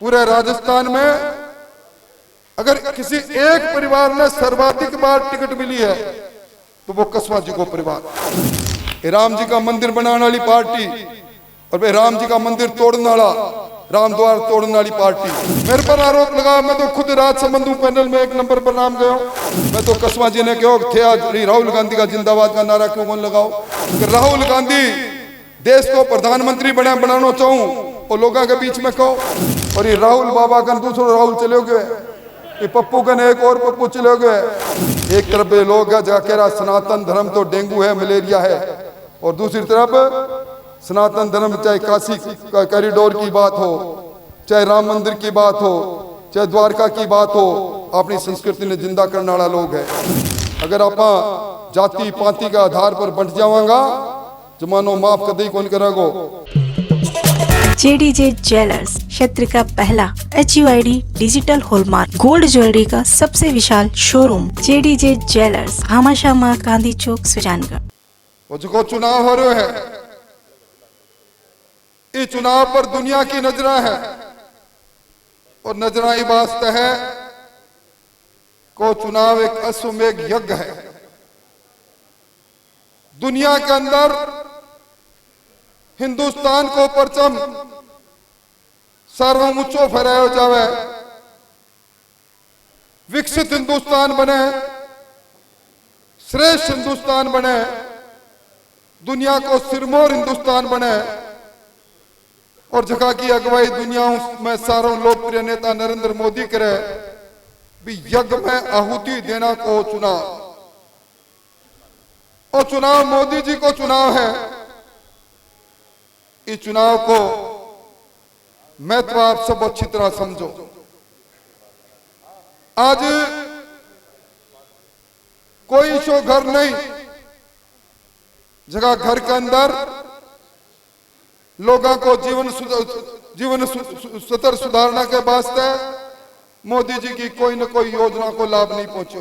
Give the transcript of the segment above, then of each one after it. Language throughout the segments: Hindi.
पूरे राजस्थान में अगर किसी एक परिवार ने सर्वाधिक बार टिकट मिली है तो वो कसवा जी को परिवार। राम जी का मंदिर बनाने वाली पार्टी और भाई राम जी का मंदिर तोड़ने वाला, राम द्वार तोड़ने वाली पार्टी। मेरे पर आरोप लगा, मैं तो खुद राजसमंद पैनल में 1 नंबर पर नाम गया। मैं तो कसवा जी ने कहो थे आज राहुल गांधी का जिंदाबाद का नारा क्यों लगाओ। अगर राहुल गांधी देश को प्रधानमंत्री बनाना चाहूं और लोगों के बीच में कहो, और ये राहुल बाबा का दूसरा राहुल चले गए, ये पप्पू का एक और पप्पू चले गए। एक तरफ ये लोग है जाके सनातन धर्म तो डेंगू है, मलेरिया है, और दूसरी तरफ सनातन धर्म चाहे काशी का कॉरिडोर की बात हो, चाहे राम मंदिर की बात हो, चाहे द्वारका की बात हो, अपनी संस्कृति ने जिंदा करने वाला लोग है। अगर आप जाति पाति के आधार पर बंट जावांगा जमानो माफ कदी कौन करेगो। जेडीजे ज्वेलर्स क्षेत्र का पहला HUID digital hallmark gold jewellery का सबसे विशाल शोरूम जेडीजे ज्वेलर्स, हामाशाह गांधी चौक, सुजानगढ़। जो चुनाव हो रहे हैं, इस चुनाव पर दुनिया की नजरा है, और नजरा ये बात है को चुनाव एक अश्वमेघ यज्ञ है। दुनिया के अंदर हिंदुस्तान को परचम सर्वोच्च ऊंचो फहराया जावे, विकसित हिंदुस्तान बने, श्रेष्ठ हिंदुस्तान बने, दुनिया को सिरमौर हिंदुस्तान बने, और जगह की अगुवाई दुनिया में सारों लोकप्रिय नेता नरेंद्र मोदी करे भी यज्ञ में आहुति देना को चुनाव, और चुनाव मोदी जी को चुनाव है। इस चुनाव को महत्व आप सब अच्छी तरह समझो। आज कोई शो घर नहीं, जगह घर के अंदर लोगों को जीवन स्तर सुधारना के वास्ते मोदी जी की कोई न कोई योजना को लाभ नहीं पहुंचे।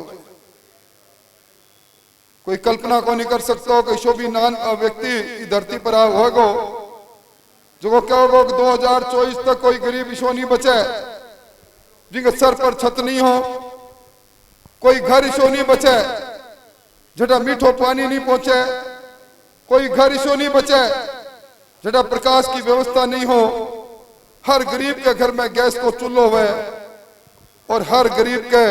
कोई कल्पना को नहीं कर सकता कि शोभी नान व्यक्ति धरती पर होगो जो कहोगो 2024 तक कोई गरीब ईशो नहीं बचे, जिनके सर पर छत नहीं हो, कोई घर ईशो नहीं बचे, जटा मीठो पानी नहीं पहुंचे, कोई घर ईशो नहीं बचे, जटा प्रकाश की व्यवस्था नहीं हो, हर गरीब के घर में गैस को चूल्हो है, और हर गरीब के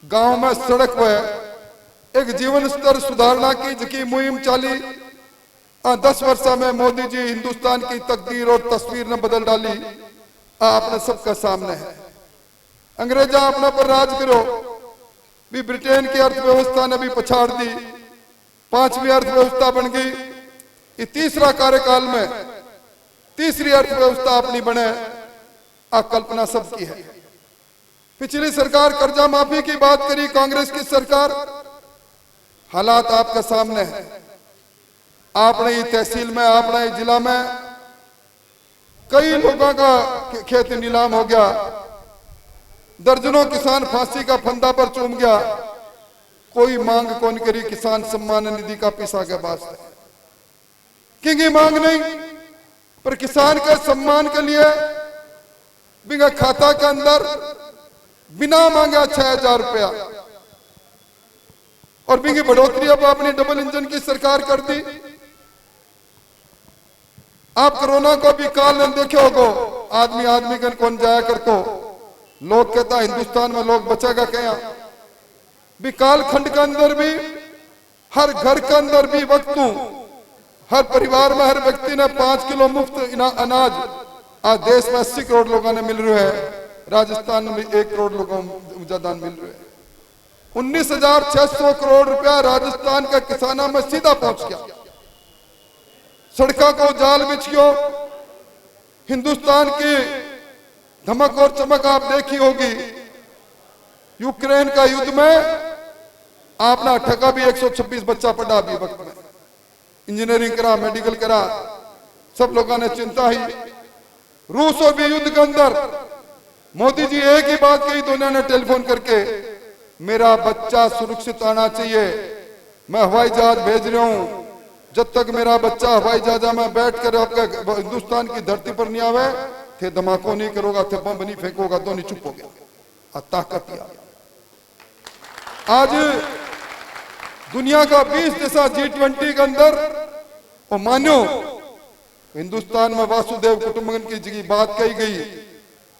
गांव में सड़क है। एक जीवन स्तर सुधारना की जकी मुहिम चाली 10 वर्ष में मोदी जी हिंदुस्तान की तकदीर और तस्वीर ने बदल डाली, आपने सबका सामने है। अंग्रेजा अपने पर राज करो भी ब्रिटेन की अर्थव्यवस्था ने भी पछाड़ दी, 5वीं अर्थव्यवस्था बन गई। ये तीसरा कार्यकाल में तीसरी अर्थव्यवस्था अपनी बने, आप कल्पना सबकी है। पिछली सरकार कर्जा माफी की बात करी, कांग्रेस की सरकार, हालात आपके सामने है। आपने तहसील में, आपने जिला में कई लोगों का खेत नीलाम हो गया, दर्जनों किसान फांसी का फंदा पर चूम गया। कोई मांग कौन करी किसान सम्मान निधि का पैसा के वास्ते, क्योंकि मांग नहीं, पर किसान के सम्मान के लिए बिना खाता के अंदर बिना मांगे 6000 रुपया, और बिंगी बढ़ोतरी अब अपनी डबल इंजन की सरकार कर दी। आप कोरोना को भी काल न देखे होगो, आदमी आदमी का कौन जाया करतो, लोग कहता हिंदुस्तान में लोग बचेगा क्या भी। काल खंड के अंदर भी, हर घर के अंदर भी वक्तों, हर परिवार में हर व्यक्ति ने 5 किलो मुफ्त अनाज आज देश में 80 करोड़ लोगों ने मिल रहे हैं, राजस्थान में 1 करोड़ लोगों को ज्यादा मिल रहे हैं। 19,600 करोड़ रुपया राजस्थान के किसानों में सीधा पहुंच गया। सड़कों को जाल बिछियो, हिंदुस्तान की धमक और चमक आप देखी होगी। यूक्रेन का युद्ध में आपने ठगा भी 126 बच्चा पढ़ा भी वक्त में, इंजीनियरिंग करा, मेडिकल करा, सब लोगों ने चिंता ही। रूस और भी युद्ध के अंदर मोदी जी एक ही बात कही, दोनों ने टेलीफोन करके, मेरा बच्चा सुरक्षित आना चाहिए, मैं हवाई जहाज भेज रहा हूं, जब तक मेरा बच्चा हवाई जहाज में बैठ कर आपके हिंदुस्तान की धरती पर नहीं आवे थे धमाको नहीं करोगा, थे बम नहीं फेंकोगा तो नहीं चुप हो गया। ताकत ही आ गई। आज दुनिया का 20 देशा G20 के अंदर और मान्यो हिंदुस्तान में वासुदेव कुटुंबकम की जगह बात कही गई,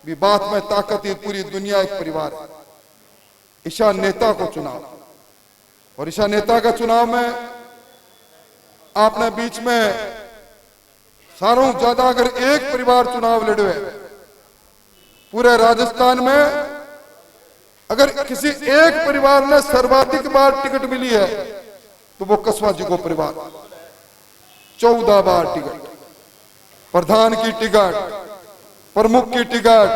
भी बात में ताकत ही पूरी दुनिया एक परिवार है। ईशा नेता को चुनाव, और ईशा नेता का चुनाव में आपने बीच में सारों ज्यादा अगर एक परिवार चुनाव लड़े पूरे राजस्थान में, अगर किसी एक परिवार ने सर्वाधिक बार टिकट मिली है तो वो कसवा जी को परिवार, 14 बार टिकट, प्रधान की टिकट, प्रमुख की टिकट,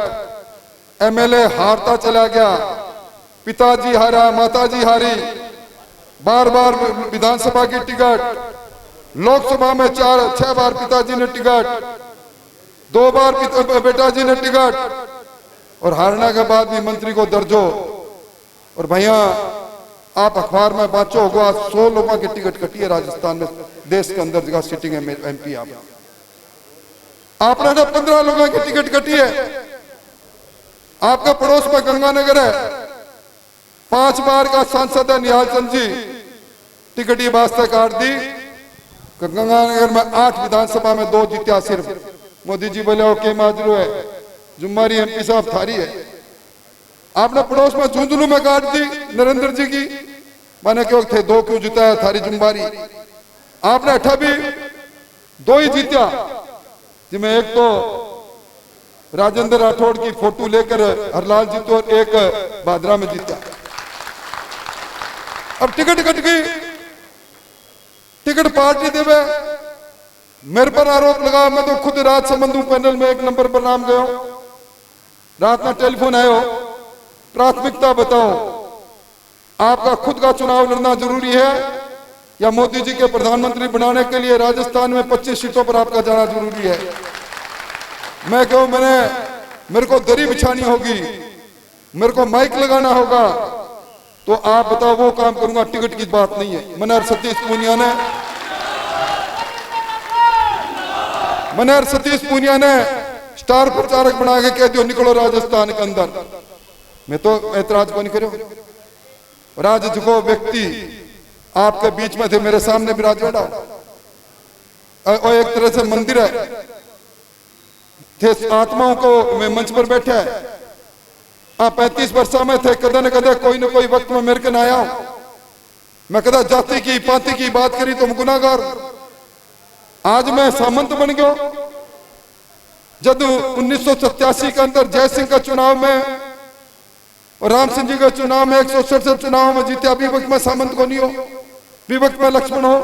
एमएलए हारता चला गया, पिताजी हारा, माताजी हारी, बार बार विधानसभा की टिकट, लोकसभा में 4-6 बार पिताजी ने टिकट, 2 बार बेटा जी ने टिकट, और हारने के बाद भी मंत्री को दर्जो। और भैया आप अखबार में बाँचो होगा 100 लोगों की टिकट कटी है राजस्थान में, देश के अंदर जगह सिटिंग MP आपने तो 15 लोगों की टिकट कटी है। आपका पड़ोस में गंगानगर है, 5 बार का सांसद है निहाल चंद जी, टिकट ही वास्ते काट दी। गंगानगर में 8 विधानसभा में 2 जीत्या सिर्फ। मोदी जी बोले ओके माजरू है, जुम्मारी MP साहब थारी है। आपने पड़ोस में झुंझुनू में काट दी नरेंद्र जी की, मैंने क्यों थे 2 क्यों जिताया थारी जुम्बारी। आपने 8 भी 2 ही जीत्या, जिसमें एक तो राजेंद्र राठौड़ की फोटो लेकर हरलाल जी तो, और एक भादरा में जीता। अब टिकट कट गई, टिकट पार्टी देवे, मेरे पर आरोप लगा। मैं तो खुद राजसमंद पैनल में 1 नंबर पर नाम गयो। रात में टेलीफोन आयो, प्राथमिकता बताओ, आपका खुद का चुनाव लड़ना जरूरी है या मोदी जी के प्रधानमंत्री बनाने के लिए राजस्थान में 25 सीटों पर आपका जाना जरूरी है। मैं कहूं मेरे को दरी बिछानी होगी, मेरे को माइक लगाना होगा, तो आप बताओ वो काम करूंगा, टिकट की बात नहीं है। मनहर सतीश पूनिया ने स्टार प्रचारक बना के कह दियो निकलो राजस्थान के अंदर। मैं तो ऐतराज को नहीं करो। राज जो व्यक्ति आपके बीच में थे, मेरे सामने विराज बैठा, और एक तरह से मंदिर है, थे आत्माओं को में मंच पर बैठे है। 35 वर्षों में थे, कदे न कदे कोई न कोई वक्त में मेरे को ना आया। मैं कदा जाति की पाति की बात करी तो गुनाहगार। आज मैं सामंत बन गया। जब 1987 के अंदर जय सिंह का चुनाव में और राम सिंह जी का चुनाव में 167 चुनाव में जीते, अभी वक्त में सामंत को नहीं हो, विभक्त में लक्ष्मण हो।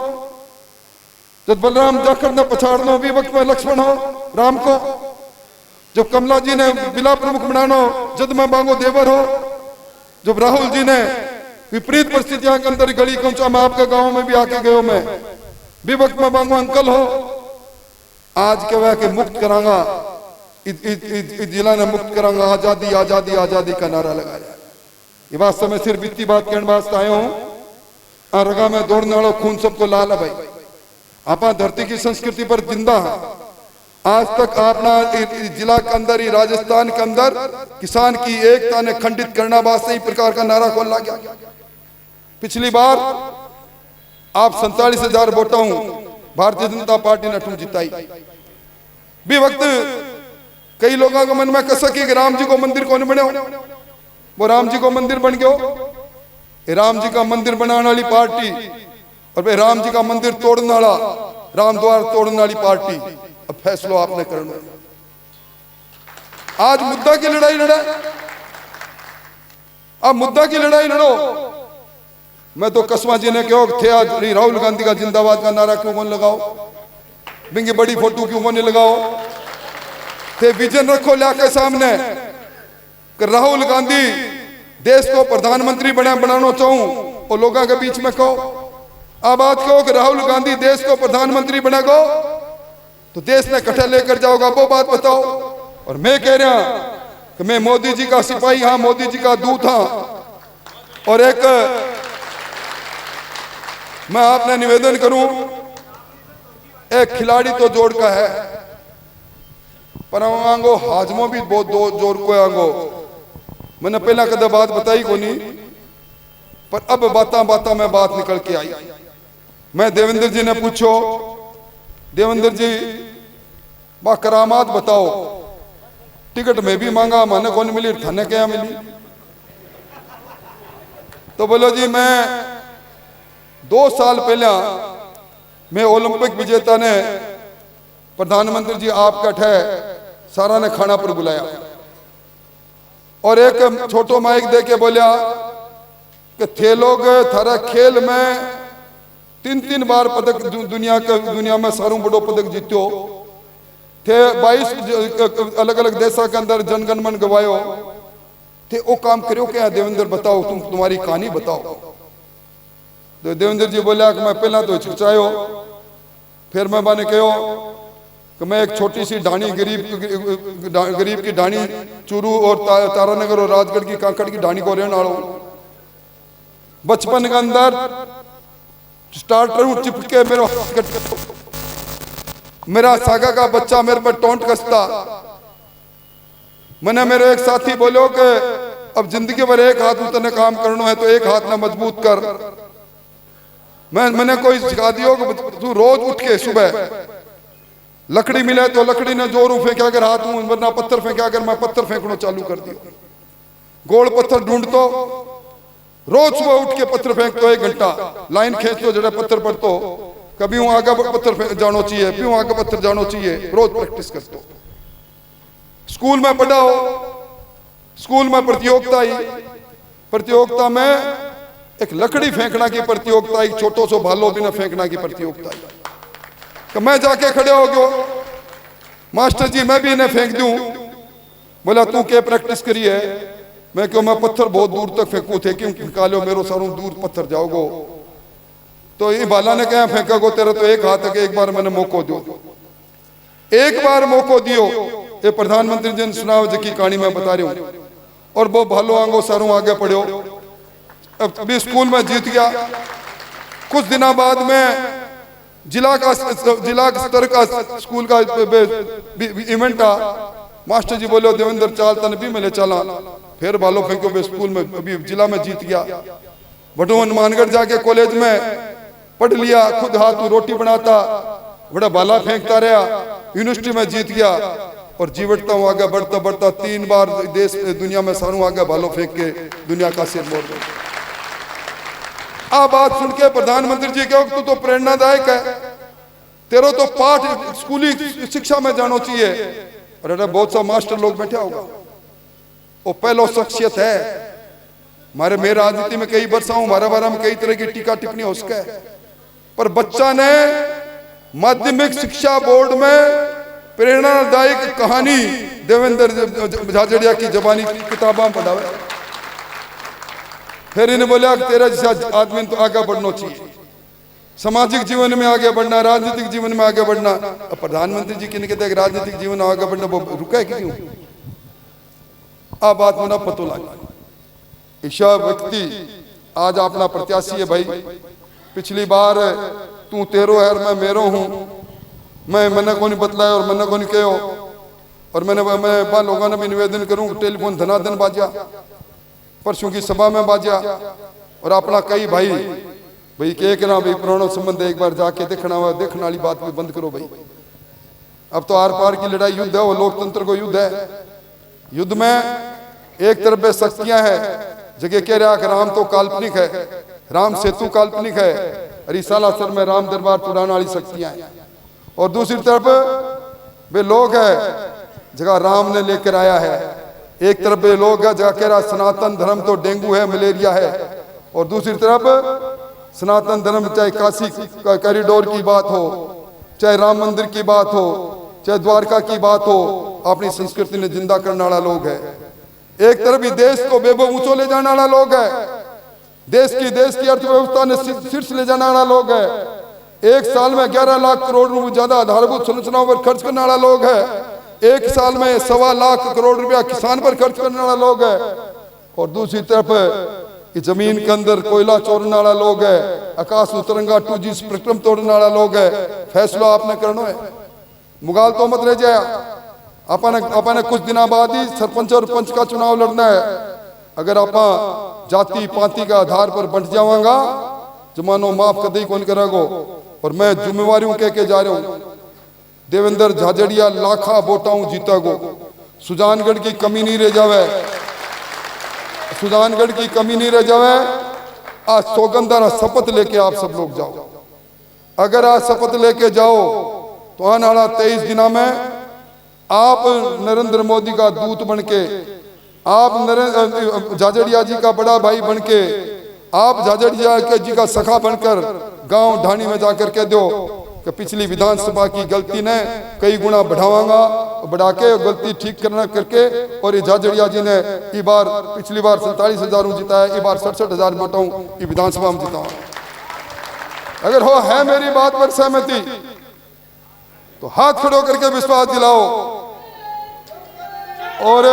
जब बलराम जाखड़ ने पछाड़नो, विभक्त में लक्ष्मण हो राम को। जब कमला जी ने बिला प्रमुख बनानो, जद में बांगो देवर हो। जब राहुल जी ने विपरीत परिस्थितियों के अंदर गली पहुंचा, मैं आपके गांव में भी आके गयो, मैं विभक्त में बांगो अंकल हो। आज के वह के मुक्त करांगा, जिला ने मुक्त करांगा, आजादी आजादी आजादी का नारा लगाया। ये बात समय सिर्फ बीती बात कहने वास्ते आयो हूं। रगा में दौड़ने वालों खून सबको लाल है भाई। आप धरती की संस्कृति पर जिंदा है। आज तक आपना जिला के अंदर ही, राजस्थान के अंदर किसान की एकता ने खंडित करना वास्ते ही प्रकार का नारा खोला गया। पिछली बार आप 47,000 वोटों भारतीय जनता पार्टी ने ठूम जिताई। भी वक्त कई लोगों के मन में कसक कि राम जी को मंदिर कौन बने, वो राम जी को मंदिर बन गयो। राम जी का मंदिर बनाने वाली पार्टी और भाई राम जी का मंदिर तोड़ने वाला, राम द्वार तोड़ने वाली पार्टी, अब फैसला आपने करना। आज मुद्दा की लड़ाई लड़ा, अब मुद्दा की लड़ाई लड़ो। मैं तो कसवा जी ने कहो थे आज राहुल गांधी का जिंदाबाद का नारा क्यों कौन लगाओ, बिंगी बड़ी फोटो क्यों कौन लगाओ, थे विजन रखो लाके सामने कि राहुल गांधी देश को प्रधानमंत्री बनाना चाहूं, और लोगों के बीच में कहो। अब बात कहो कि राहुल गांधी देश को प्रधानमंत्री बनेगा तो देश ने कट्ठे लेकर जाओगा, वो बात बताओ। और मैं कह रहा कि मैं मोदी जी का सिपाही हाँ, मोदी जी का दूत हाँ। और एक मैं आपने निवेदन करूं, एक खिलाड़ी तो जोड़ का है, पर आंगो हाजमो भी बहुत दो जोर को आंगो मैंने पहला कदे बात बताई को नहीं, पर अब बाता बाता में बात निकल के आई। मैं देवेंद्र जी ने पूछो, देवेंद्र जी बा करामात बताओ, टिकट में भी मांगा, मैंने कौन मिली, थाने क्या मिली? तो बोलो जी मैं 2 साल पहले मैं ओलंपिक विजेता ने प्रधानमंत्री जी आपका ठे सारा ने खाना पर बुलाया और एक छोटो माइक दे के बोलिया कि थे लोग थारा खेल में 3 बार पदक दुनिया में सारू बड़ो पदक जीत्यो थे, 22 अलग अलग देशों के अंदर जनगणमन गवायो थे, वो काम करो क्या? देवेंद्र बताओ, तुम्हारी कहानी बताओ। तो देवेंद्र जी बोला कि मैं पहला तो हिचकिचायो, फिर मैं बाने कहो कि मैं एक छोटी सी ढाणी गरीब की ढाणी चूरू और तारानगर और राजगढ़ की काकड़ की ढाणी को रहने वाला हूं। बचपन के अंदर स्टार्टर हूं चिपके मेरा सागा का बच्चा मेरे पर टोंट कसता। मैंने मेरे एक साथी बोलो कि अब जिंदगी भर एक हाथ उतने काम करना है तो एक हाथ ना मजबूत कर। मैंने कोई सिखा दियो कि तू रोज उठ के सुबह लकड़ी मिले तो लकड़ी ने जोरू फेंका अगर हाथ हूं, वरना पत्थर फेंका अगर मैं पत्थर फेंकना चालू कर दियो। गोल पत्थर ढूंढतो, रोज सुबह उठ के पत्थर फेंकतो 1 घंटा, लाइन खींचतो जरा पत्थर पड़तो, कभी हूं आगे पत्थर जानो चाहिए, क्यों आगे पत्थर जानो चाहिए, रोज प्रैक्टिस करतो। स्कूल में पढ़ाओ, स्कूल में प्रतियोगिता आई, प्रतियोगिता में एक लकड़ी फेंकना की प्रतियोगिता, एक छोटो सो भालो भी न फेंकना की प्रतियोगिता आई। तो मैं जाके खड़े हो गयो, मास्टर जी मैं भी इन्हें फेंक दूं। बोला तू क्या प्रैक्टिस करी है? मैं क्यों, मैं पत्थर बहुत दूर तक फेंकू थे, क्यों निकालो मेरो सारू दूर पत्थर जाओगो। तो ये बाला ने क्या फेंका गो, तेरा तो एक हाथ है, एक बार मैंने मौको दो, एक बार मौको दियो। ये प्रधानमंत्री जी ने सुना की कहानी मैं बता रही हूँ। और वो भालो आंगो सारू आगे पढ़ो, अब अभी स्कूल में जीत गया। कुछ दिनों बाद में जिला स्तर का स्कूल का इवेंट आ, मास्टर जी बोले देवेंद्र चाल तन भी मिले चला, फिर भालो फेंको स्कूल में, अभी जिला में जीत गया। बटो हनुमानगढ़ जाके कॉलेज में पढ़ लिया, खुद हाथ रोटी बनाता, बड़ा भाला फेंकता रहा, यूनिवर्सिटी में जीत गया। और जीवटता हूँ आगे बढ़ता बढ़ता 3 बार देश दुनिया में सारू आगे भालो फेंक के दुनिया का सिर मोड़ दो। आ बात सुन के प्रधानमंत्री जी कहो तू तो प्रेरणादायक है, तेरो तो पाठ स्कूली शिक्षा में जानो चाहिए। अरे बहुत सा मास्टर लोग बैठे होगा, वो पहलो शख्सियत है हमारे, मैं राजनीति में कई वर्षा हूं, हमारे बारे में कई तरह की टीका टिप्पणी हो सके, पर बच्चा ने माध्यमिक शिक्षा बोर्ड में प्रेरणादायक कहानी देवेंद्र झाझड़िया की जबानी किताबा पढ़ावे। फिर इन्हें बोला तेरा जैसा आदमी तो आगे बढ़ना चाहिए, सामाजिक जीवन में आगे बढ़ना, राजनीतिक जीवन में आगे बढ़ना। अब प्रधानमंत्री जी किन्हें कहते हैं राजनीतिक जीवन में आगे बढ़ना, वो रुका है क्यों? आ बात मुना पतो लगा। ईशा व्यक्ति आज अपना प्रत्याशी है भाई। पिछली बार तू तेरो है और मैं मेरो हूं, मैंने को नहीं बतलाया और मैंने को नहीं कहो, और मैं लोगों ने भी निवेदन करूं टेलीफोन धनाधन बाजा, परसों की सभा में बाजा। और अपना कई भाई के ना भाई पुराना संबंध है, एक बार जाके देखना हुआ, देखने वाली बात भी बंद करो भाई। अब तो आर पार की लड़ाई युद्ध है, वो लोकतंत्र को युद्ध है। युद्ध में एक तरफ शक्तियां हैं, जगह कह रहा कि राम तो काल्पनिक है, राम सेतु काल्पनिक है, रिसालासर में राम दरबार पुराना वाली शक्तियां हैं। और दूसरी तरफ वे लोग हैं जगह राम ने लेकर आया है। एक तरफ वे लोग हैं जगह कह रहा सनातन धर्म तो डेंगू है, मलेरिया है, और दूसरी तरफ सनातन धर्म चाहे काशी का कॉरिडोर की बात हो, चाहे राम मंदिर की बात हो, चाहे द्वारका की बात हो, अपनी संस्कृति ने जिंदा करने वाला लोग है। एक तरफ ही देश को बेबो ऊंचो ले जाने वाला लोग है, देश की अर्थव्यवस्था ने शीर्ष ले जाने वाला लोग है। एक साल में 11 लाख करोड़ रुपए ज्यादा आधारभूत संरचनाओं पर खर्च करने वाला लोग है। एक साल में 1.25 लाख करोड़ रुपया किसान पर खर्च करने वाला लोग है। और दूसरी तरफ जमीन के अंदर कोयला चोरने वाला लोग है, आकाश उतरंगा 2G स्पेक्ट्रम तोड़ने वाला लोग है। फैसला आपने करना है, मुगाल तो मत रह जाया। अपन कुछ दिनों बाद ही सरपंच और पंच का चुनाव लड़ना है। अगर आप जाति पाति का आधार पर बंट जावांगा जमानो माफ कदई कौन करेगो। और मैं जिम्मेवारियों कह के जा रहा हूं, देवेंद्र झाझड़िया लाखा वोटाऊं जीतागो, सुजानगढ़ की कमी नहीं रह जावे, सुजानगढ़ की कमी नहीं रह जावे। आज सौगंधर शपथ लेके आप सब लोग जाओ। अगर आज शपथ लेके जाओ तो आने वाला 23 दिनों में आप नरेंद्र मोदी का दूत बनके, आप झाझड़िया जी का बड़ा भाई बनके, आप झाझड़िया जी का सखा बनकर गांव ढाणी में जाकर कह दो कि पिछली विधानसभा की गलती ने कई गुना बढ़ावांगा, बढ़ा के गलती ठीक करना करके। और ये झाझड़िया जी ने इस बार पिछली बार 47,000 जिताया, इस बार 67,000 वोटों की विधानसभा में जिताओ। अगर हो है मेरी बात पर सहमति तो हाथ खड़ो करके विश्वास दिलाओ। और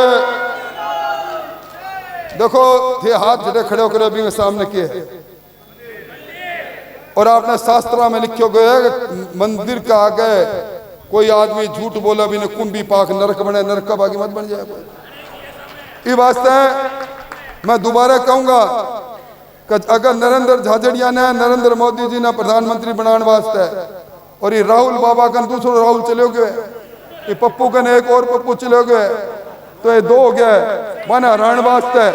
देखो ये हाथ जड़े खड़े होकर अभी मैं सामने किए हैं। और आपने शास्त्रा में लिखो गया कि मंदिर का आगे कोई आदमी झूठ बोला भी न कुंभी पाक नरक बने, नरक का बागी मत बन जाए कोई। ये वास्ते मैं दोबारा कहूंगा कि अगर नरेंद्र झाझड़िया ने नरेंद्र मोदी जी ने प्रधानमंत्री बनाने वास्ते, और ये राहुल बाबा का दूसरा राहुल चले गए, ये पप्पू का एक और पप्पू चले गए, तो ये 2 हो गया। मन हरण वास्ते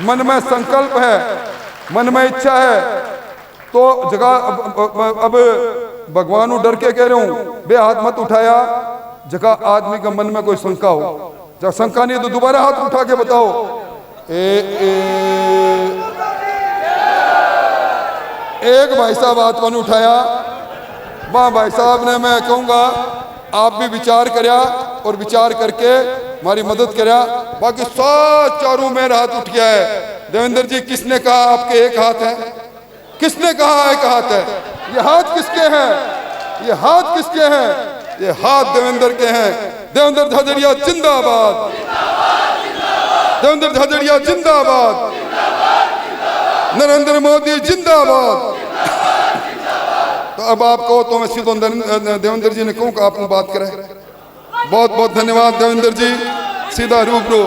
मन में संकल्प है, मन में इच्छा है, तो जगह अब भगवान डर के कह रहा हूं, बे हाथ मत उठाया। जगह आदमी का मन में कोई शंका हो, जब शंका नहीं तो दोबारा हाथ उठा के बताओ। एक भाई साहब हाथ को नहीं उठाया, वहां भाई साहब ने, मैं कहूंगा आप भी विचार करया और विचार करके हमारी मदद करया। बाकी 100 मेरा हाथ उठ गया है। देवेंद्र जी किसने कहा आपके एक हाथ है? किसने कहा एक हाथ है? ये हाथ किसके हैं? ये हाथ किसके हैं? ये हाथ देवेंद्र के हैं। देवेंद्र झाझड़िया जिंदाबाद, देवेंद्र झाझड़िया जिंदाबाद, नरेंद्र मोदी जिंदाबाद। तो अब आप कहो तो मैं सीधो देवेंद्र जी ने कहूँ कि आप बात करें। बहुत बहुत धन्यवाद देवेंद्र जी, सीधा रूबरू।